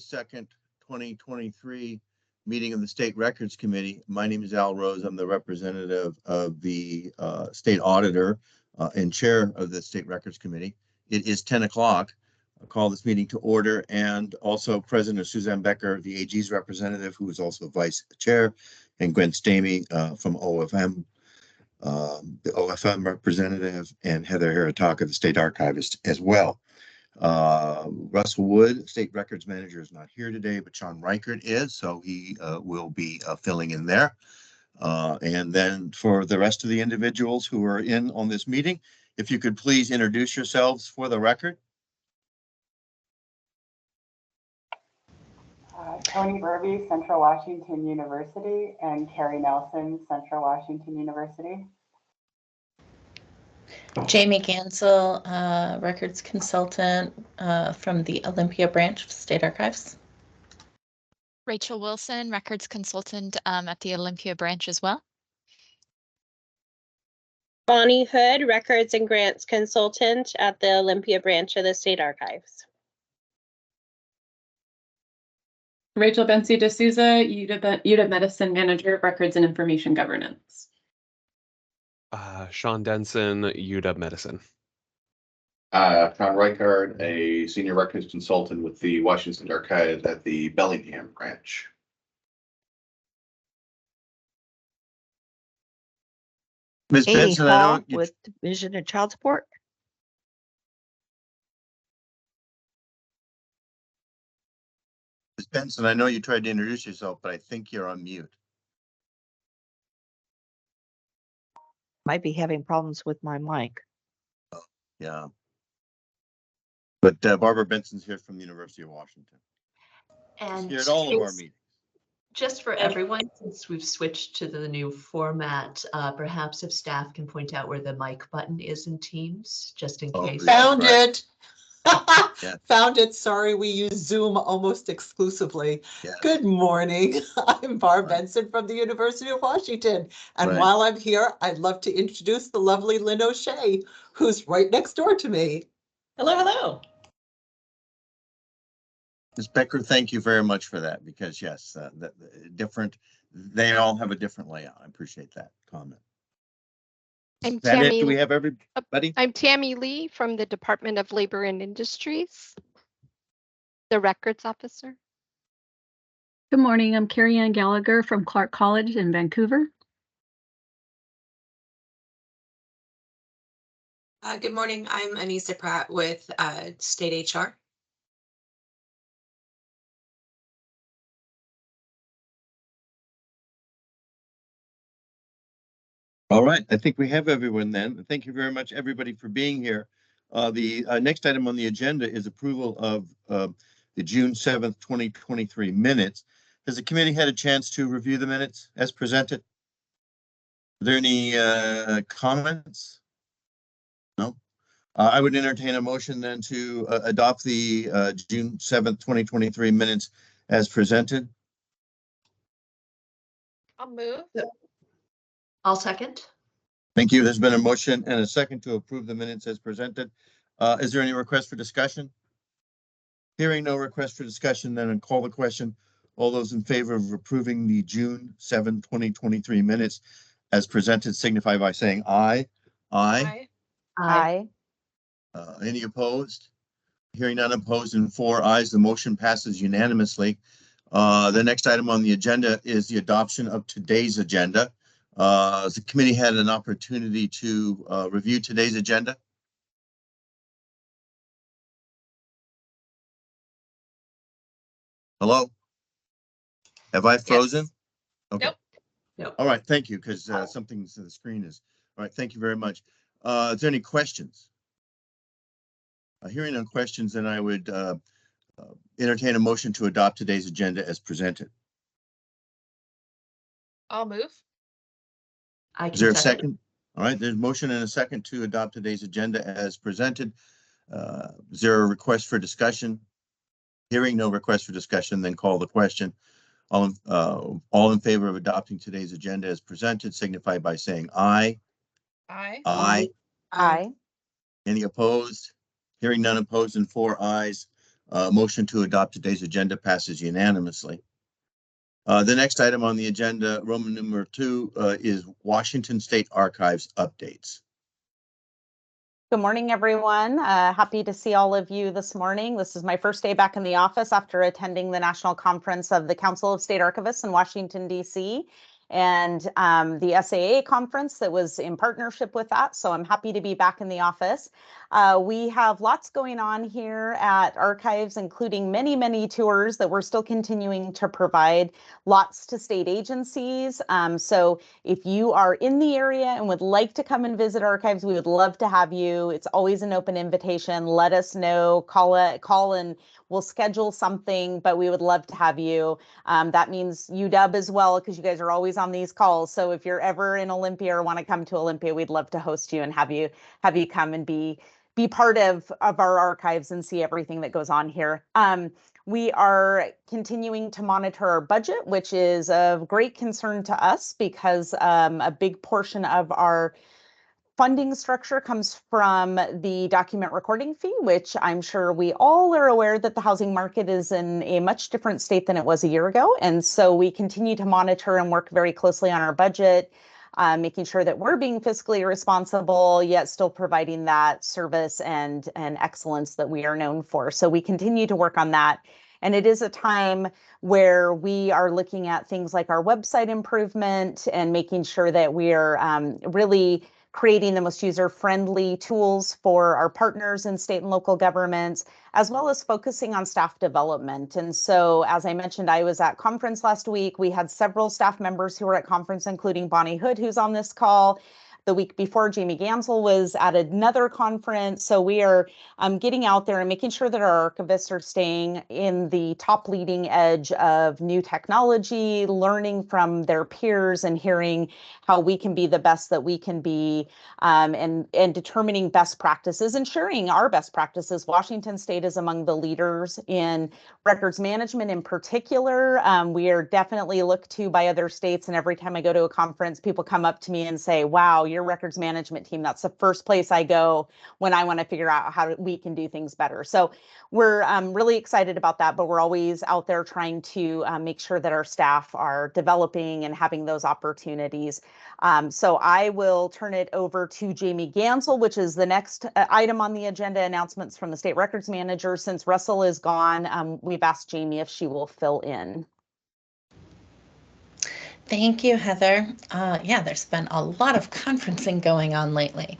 2nd, 2023 meeting of the State Records Committee. My name is Al Rose. I'm the representative of the state auditor and chair of the State Records Committee. It is 10 o'clock. I'll call this meeting to order, and also President Suzanne Becker, the AG's representative, who is also vice chair, and Gwen Stamey from OFM, the OFM representative, and Heather Harataka, the state archivist as well. Russell Wood, state records manager, is not here today, but Sean Reichert is, so he will be filling in there. And then for the rest of the individuals who are in on this meeting, if you could please introduce yourselves for the record. Tony Burby, Central Washington University, and Carrie Nelson, Central Washington University. Jamie Gansel, records consultant from the Olympia branch of State Archives. Rachel Wilson, records consultant at the Olympia branch as well. Bonnie Hood, records and grants consultant at the Olympia branch of the State Archives. Rachel Bensi D'Souza, UW Medicine Manager of Records and Information Governance. Sean Denson, UW Medicine. Sean Reichert, a senior records consultant with the Washington State Archives at the Bellingham branch. Ms. Amy Benson, Hall with Division of Child Support. Ms. Benson, I know you tried to introduce yourself, but I think you're on mute. Might be having problems with my mic. Yeah. But Barbara Benson's here from the University of Washington. And she's here at all of our meetings. Just for everyone, since we've switched to the new format, perhaps if staff can point out where the mic button is in Teams, just in case. Found it. Yeah. Found it. Sorry, we use Zoom almost exclusively. Yeah. Good morning. I'm Barb Benson from the University of Washington. And Right. while I'm here, I'd love to introduce the lovely Lynn O'Shea, who's right next door to me. Hello, hello. Ms. Becker, thank you very much for that, because yes, they all have a different layout. I appreciate that comment. I'm Is that it? Tammy. Do we have everybody? I'm Tammy Lee from the Department of Labor and Industries, the records officer. Good morning. I'm Carrie Ann Gallagher from Clark College in Vancouver. Good morning. I'm Anissa Pratt with State HR. All right, I think we have everyone then. Thank you very much, everybody, for being here. The next item on the agenda is approval of the June 7th, 2023 minutes. Has the committee had a chance to review the minutes as presented? Are there any comments? No? I would entertain a motion then to adopt the June 7th, 2023 minutes as presented. I'll move. I'll second. Thank you. There's been a motion and a second to approve the minutes as presented. Is there any request for discussion? Hearing no request for discussion, then I'll call the question. All those in favor of approving the June 7, 2023 minutes as presented signify by saying aye. Aye. Aye. Any opposed? Hearing none opposed and 4 ayes, the motion passes unanimously. The next item on the agenda is the adoption of today's agenda. The committee had an opportunity to review today's agenda. Hello? Have I frozen? Yes. Okay. Nope. Nope. All right, thank you, because something's in the screen is. All right, thank you very much. Is there any questions? Hearing no questions, then I would entertain a motion to adopt today's agenda as presented. I'll move. Is there a second? All right, there's motion and a second to adopt today's agenda as presented. Is there a request for discussion? Hearing no request for discussion, then call the question. All in favor of adopting today's agenda as presented signify by saying aye. Aye. Aye. Aye. Any opposed? Hearing none opposed and 4 ayes. Motion to adopt today's agenda passes unanimously. The next item on the agenda, Roman numeral 2, is Washington State Archives updates. Good morning, everyone. Happy to see all of you this morning. This is my first day back in the office after attending the National Conference of the Council of State Archivists in Washington, D.C. and the SAA conference that was in partnership with that. So I'm happy to be back in the office. We have lots going on here at Archives, including many, many tours that we're still continuing to provide, lots to state agencies. So if you are in the area and would like to come and visit Archives, we would love to have you. It's always an open invitation. Let us know, call and we'll schedule something, but we would love to have you. That means UW as well, because you guys are always on these calls. So if you're ever in Olympia or want to come to Olympia, we'd love to host you and have you come and be part of our archives and see everything that goes on here. We are continuing to monitor our budget, which is of great concern to us because a big portion of our funding structure comes from the document recording fee, which I'm sure we all are aware that the housing market is in a much different state than it was a year ago. And so we continue to monitor and work very closely on our budget, making sure that we're being fiscally responsible, yet still providing that service and excellence that we are known for. So we continue to work on that. And it is a time where we are looking at things like our website improvement and making sure that we are really creating the most user-friendly tools for our partners in state and local governments, as well as focusing on staff development. And so, as I mentioned, I was at conference last week. We had several staff members who were at conference, including Bonnie Hood, who's on this call. The week before, Jamie Gansel was at another conference. So we are getting out there and making sure that our archivists are staying in the top leading edge of new technology, learning from their peers and hearing how we can be the best that we can be, and determining best practices and sharing our best practices. Washington State is among the leaders in records management in particular. We are definitely looked to by other states. And every time I go to a conference, people come up to me and say, wow, your records management team, that's the first place I go when I want to figure out how we can do things better. So we're really excited about that, but we're always out there trying to make sure that our staff are developing and having those opportunities. So I will turn it over to Jamie Gansel, which is the next item on the agenda, announcements from the state records manager. Since Russell is gone, we've asked Jamie if she will fill in. Thank you, Heather. Yeah, there's been a lot of conferencing going on lately.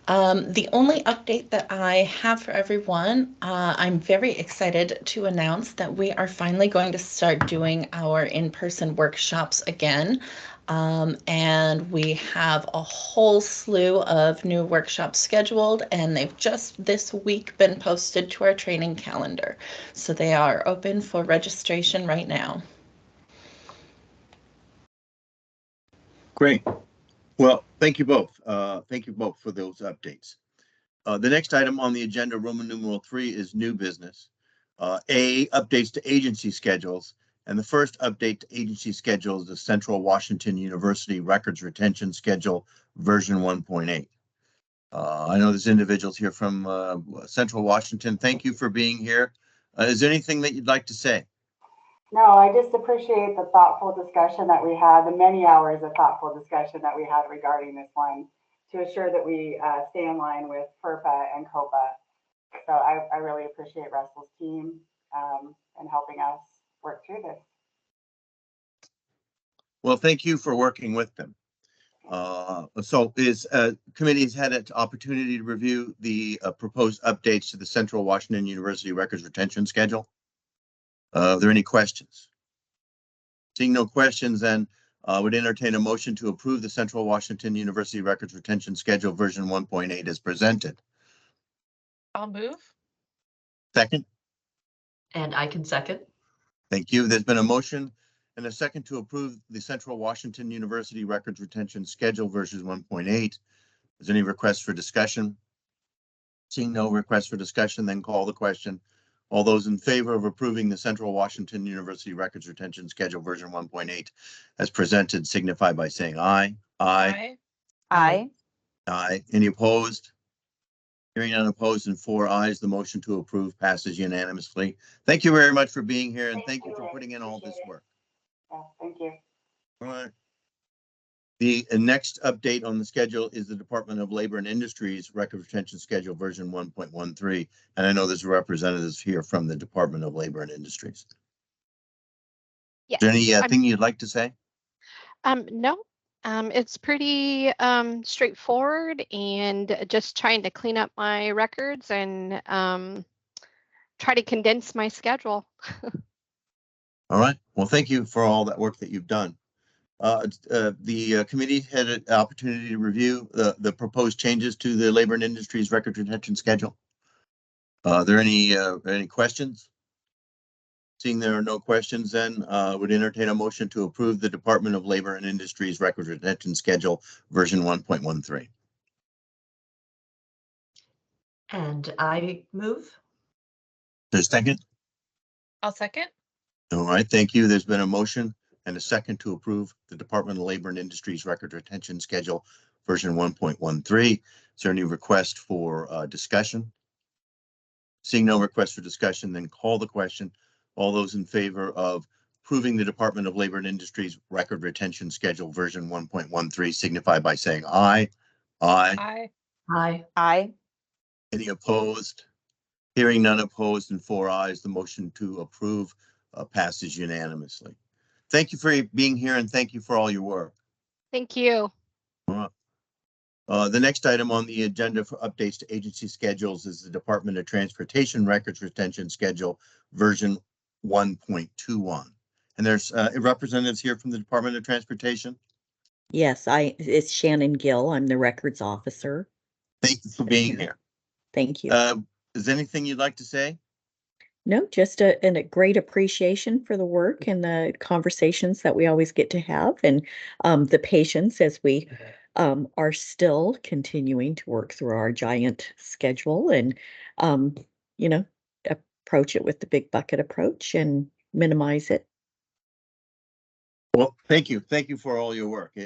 The only update that I have for everyone, I'm very excited to announce that we are finally going to start doing our in-person workshops again. And we have a whole slew of new workshops scheduled, and they've just this week been posted to our training calendar. So they are open for registration right now. Great. Well, thank you both. Thank you both for those updates. The next item on the agenda, Roman numeral 3, is new business. A, updates to agency schedules. And the first update to agency schedule is the Central Washington University Records Retention Schedule version 1.8. I know there's individuals here from Central Washington. Thank you for being here. Is there anything that you'd like to say? No, I just appreciate the thoughtful discussion that we had, the many hours of thoughtful discussion that we had regarding this one to assure that we stay in line with FERPA and COPA. So I really appreciate Russell's team and helping us work through this. Well, thank you for working with them. So committee has had an opportunity to review the proposed updates to the Central Washington University Records Retention Schedule. Are there any questions? Seeing no questions, then would entertain a motion to approve the Central Washington University Records Retention Schedule version 1.8 as presented. I'll move. Second. And I can second. Thank you. There's been a motion and a second to approve the Central Washington University Records Retention Schedule version 1.8. Is there any requests for discussion? Seeing no requests for discussion, then call the question. All those in favor of approving the Central Washington University Records Retention Schedule version 1.8 as presented signify by saying aye. Aye. Aye. Aye. Any opposed? Hearing none opposed and 4 ayes, the motion to approve passes unanimously. Thank you very much for being here and thank you for putting in all this work. Yeah, thank you. All right. The next update on the schedule is the Department of Labor and Industries Record Retention Schedule version 1.13. And I know there's representatives here from the Department of Labor and Industries. Yes. Is there anything you'd like to say? No, it's pretty straightforward and just trying to clean up my records and try to condense my schedule. All right. Well, thank you for all that work that you've done. The committee had an opportunity to review the proposed changes to the Labor and Industries Record Retention Schedule. Are there any questions? Seeing there are no questions, then would entertain a motion to approve the Department of Labor and Industries Record Retention Schedule version 1.13. And I move. There's a second? I'll second. All right, thank you. There's been a motion and a second to approve the Department of Labor and Industries Record Retention Schedule version 1.13. Is there any request for discussion? Seeing no request for discussion, then call the question. All those in favor of approving the Department of Labor and Industries Record Retention Schedule version 1.13 signify by saying aye. Aye. Aye. Aye. Aye. Any opposed? Hearing none opposed and 4 ayes, the motion to approve passes unanimously. Thank you for being here and thank you for all your work. Thank you. The next item on the agenda for updates to agency schedules is the Department of Transportation Records Retention Schedule version 1.21. And there's representatives here from the Department of Transportation. Yes, it's Shannon Gill. I'm the records officer. Thank you for being here. Thank you. Is there anything you'd like to say? No, just a great appreciation for the work and the conversations that we always get to have, and the patience as we are still continuing to work through our giant schedule and, approach it with the big bucket approach and minimize it. Well, thank you. Thank you for all your work.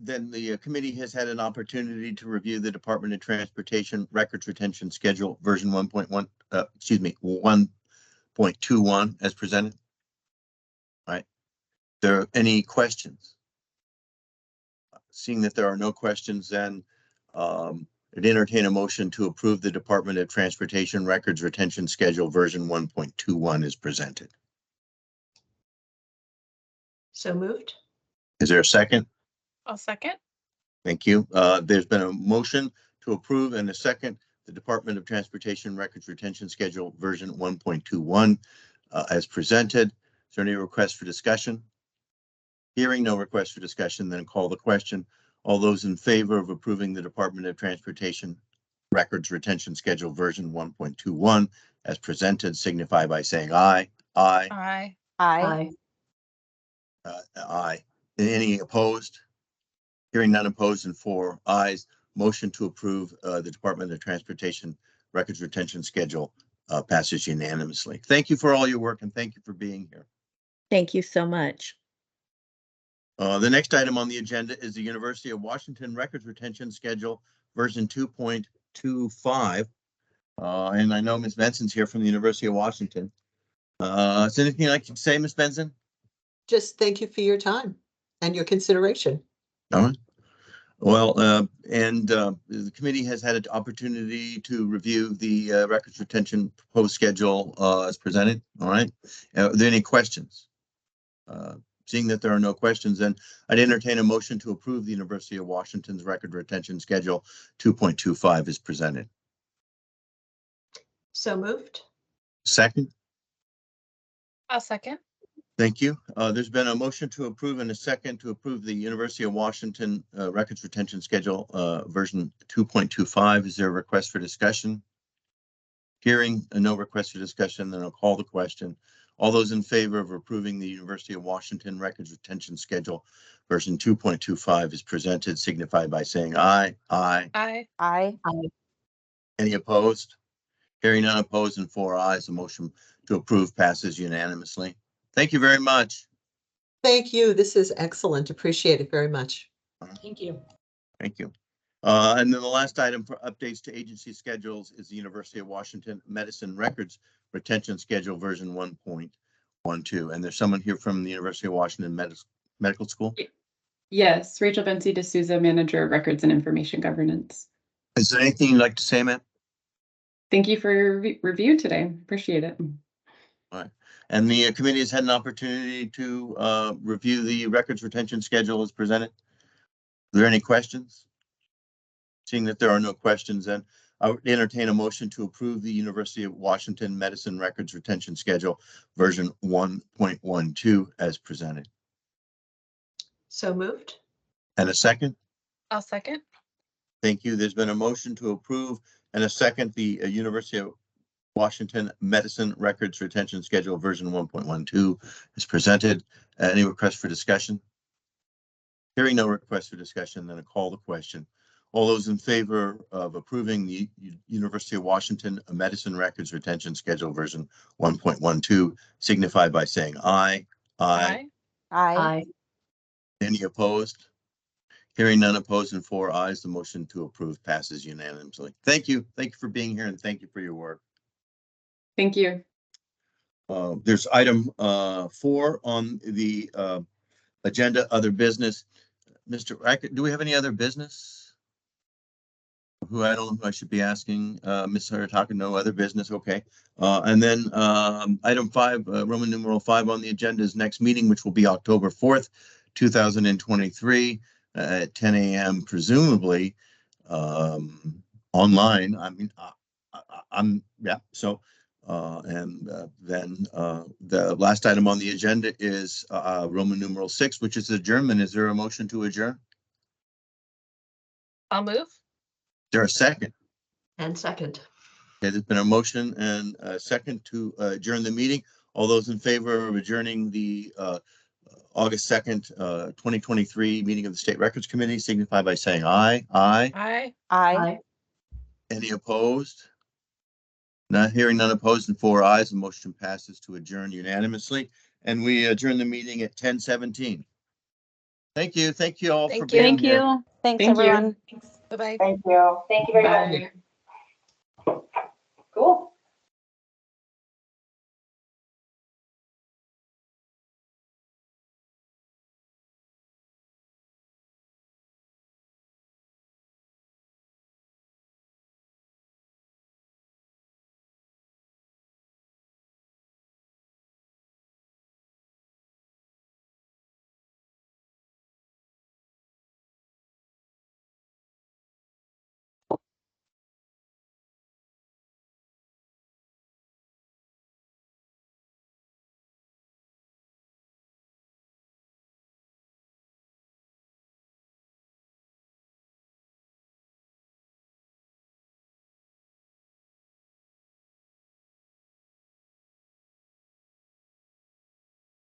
Then the committee has had an opportunity to review the Department of Transportation Records Retention Schedule version 1.21 as presented. All right. There are any questions? Seeing that there are no questions, then I'd entertain a motion to approve the Department of Transportation Records Retention Schedule version 1.21 as presented. So moved. Is there a second? I'll second. Thank you. There's been a motion to approve and a second the Department of Transportation Records Retention Schedule version 1.21 as presented. Is there any request for discussion? Hearing no request for discussion, then call the question. All those in favor of approving the Department of Transportation Records Retention Schedule version 1.21 as presented signify by saying aye. Aye. Aye. Aye. Aye. Any opposed? Hearing none opposed and 4 ayes, motion to approve the Department of Transportation Records Retention Schedule passes unanimously. Thank you for all your work and thank you for being here. Thank you so much. The next item on the agenda is the University of Washington Records Retention Schedule version 2.25. And I know Ms. Benson's here from the University of Washington. Is there anything I can say, Ms. Benson? Just thank you for your time and your consideration. All right. Well, the committee has had an opportunity to review the records retention proposed schedule as presented. All right. Are there any questions? Seeing that there are no questions, then I'd entertain a motion to approve the University of Washington's record retention schedule 2.25 as presented. So moved. Second. I'll second. Thank you. There's been a motion to approve and a second to approve the University of Washington records retention schedule version 2.25. Is there a request for discussion? Hearing no request for discussion, then I'll call the question. All those in favor of approving the University of Washington records retention schedule version 2.25 is presented signify by saying aye. Aye. Aye. Aye. Any opposed? Hearing none opposed and 4 ayes, the motion to approve passes unanimously. Thank you very much. Thank you. This is excellent. Appreciate it very much. Thank you. Thank you. And then the last item for updates to agency schedules is the University of Washington Medicine Records Retention Schedule version 1.12. And there's someone here from the University of Washington Medical School. Yes, Rachel Bensi D'Souza, Manager of Records and Information Governance. Is there anything you'd like to say, ma'am? Thank you for your review today. Appreciate it. All right. And the committee has had an opportunity to review the records retention schedule as presented. Are there any questions? Seeing that there are no questions, then I would entertain a motion to approve the University of Washington Medicine Records Retention Schedule version 1.12 as presented. So moved. And a second? I'll second. Thank you. There's been a motion to approve and a second the University of Washington Medicine Records Retention Schedule version 1.12 is presented. Any requests for discussion? Hearing no request for discussion, then I call the question. All those in favor of approving the University of Washington Medicine Records Retention Schedule version 1.12 signify by saying aye. Aye. Aye. Any opposed? Hearing none opposed and 4 ayes, the motion to approve passes unanimously. Thank you. Thank you for being here and thank you for your work. Thank you. There's item 4 on the agenda, other business. Mr. Rackett, do we have any other business? I don't know who I should be asking. Ms. Harataka, no other business. Okay. And then item 5, Roman numeral 5 on the agenda is next meeting, which will be October 4th, 2023 at 10 a.m. presumably online. I mean, yeah. So then the last item on the agenda is Roman numeral 6, which is adjournment. Is there a motion to adjourn? I'll move. Is there a second? And second. Okay, there's been a motion and a second to adjourn the meeting. All those in favor of adjourning the August 2nd, 2023 meeting of the State Records Committee signify by saying aye. Aye. Aye. Aye. Any opposed? Not hearing none opposed and 4 ayes, the motion passes to adjourn unanimously. And we adjourn the meeting at 10:17. Thank you. Thank you all for being here. Thanks, Thank you. everyone. Bye-bye. Thank you. Thank you very much. Bye.